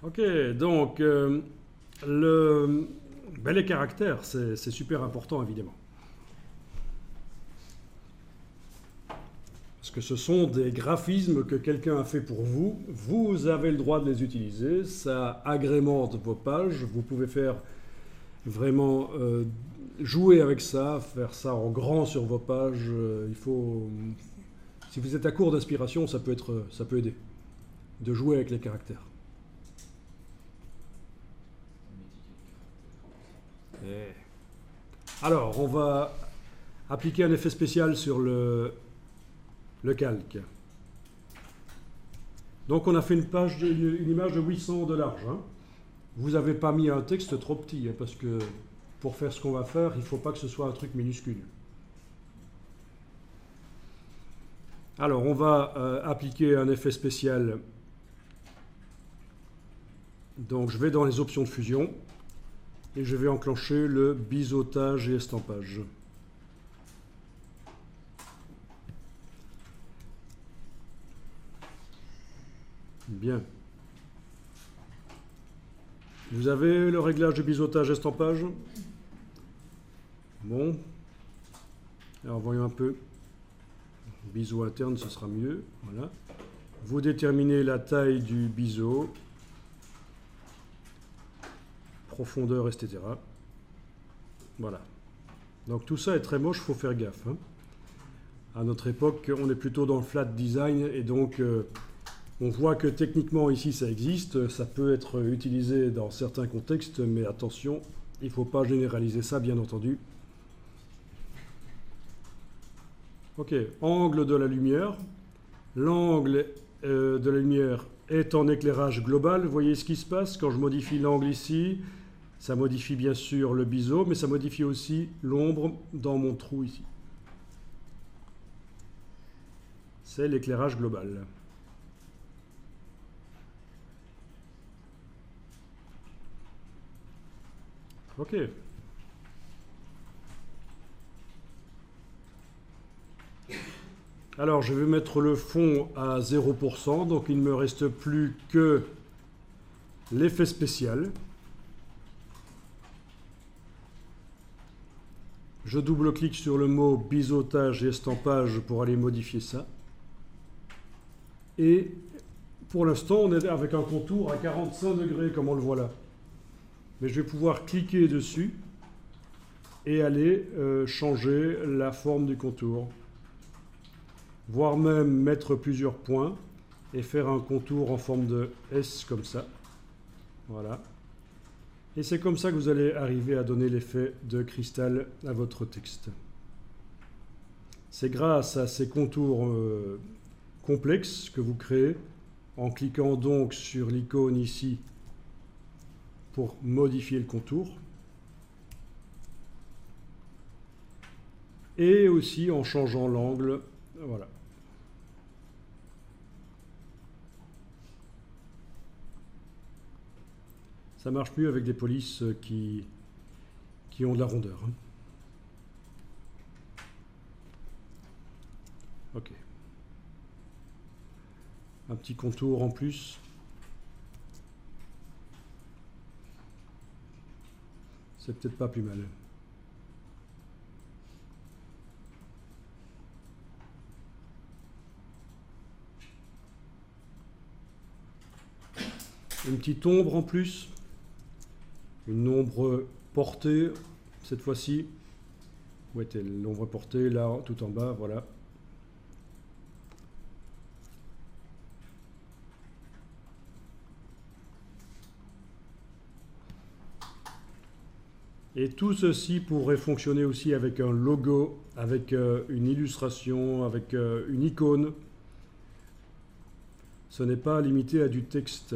Ok, donc les caractères, c'est super important évidemment. Parce que ce sont des graphismes que quelqu'un a fait pour vous. Vous avez le droit de les utiliser. Ça agrémente vos pages. Vous pouvez faire vraiment jouer avec ça, faire ça en grand sur vos pages. Si vous êtes à court d'inspiration, ça peut aider de jouer avec les caractères. Et alors, on va appliquer un effet spécial sur le calque. Donc on a fait une image de 800 de large. Hein. Vous n'avez pas mis un texte trop petit, hein, parce que pour faire ce qu'on va faire, il ne faut pas que ce soit un truc minuscule. Alors on va appliquer un effet spécial. Donc je vais dans les options de fusion et je vais enclencher le biseautage et estampage. Bien. Vous avez le réglage de biseautage estampage? Bon. Alors voyons un peu. Biseau interne, ce sera mieux. Voilà. Vous déterminez la taille du biseau, profondeur, etc. Voilà. Donc tout ça est très moche, il faut faire gaffe. Hein. À notre époque, on est plutôt dans le flat design et donc on voit que techniquement ici ça existe, ça peut être utilisé dans certains contextes, mais attention, il ne faut pas généraliser ça bien entendu. Ok, angle de la lumière. L'angle de la lumière est en éclairage global. Vous voyez ce qui se passe quand je modifie l'angle ici. Ça modifie bien sûr le biseau, mais ça modifie aussi l'ombre dans mon trou ici. C'est l'éclairage global. Ok. Alors je vais mettre le fond à 0%, donc il ne me reste plus que l'effet spécial. Je double-clique sur le mot biseautage et estampage pour aller modifier ça. Et pour l'instant, on est avec un contour à 45 degrés, comme on le voit là. Mais je vais pouvoir cliquer dessus et aller changer la forme du contour. Voire même mettre plusieurs points et faire un contour en forme de S comme ça. Voilà. Et c'est comme ça que vous allez arriver à donner l'effet de cristal à votre texte. C'est grâce à ces contours complexes que vous créez en cliquant donc sur l'icône ici pour modifier le contour. Et aussi en changeant l'angle. Voilà. Ça marche mieux avec des polices qui ont de la rondeur. Hein. Ok. Un petit contour en plus. C'est peut-être pas plus mal. Une petite ombre en plus. Une ombre portée, cette fois-ci. Où est-elle? L'ombre portée, là, tout en bas, voilà. Et tout ceci pourrait fonctionner aussi avec un logo, avec une illustration, avec une icône. Ce n'est pas limité à du texte.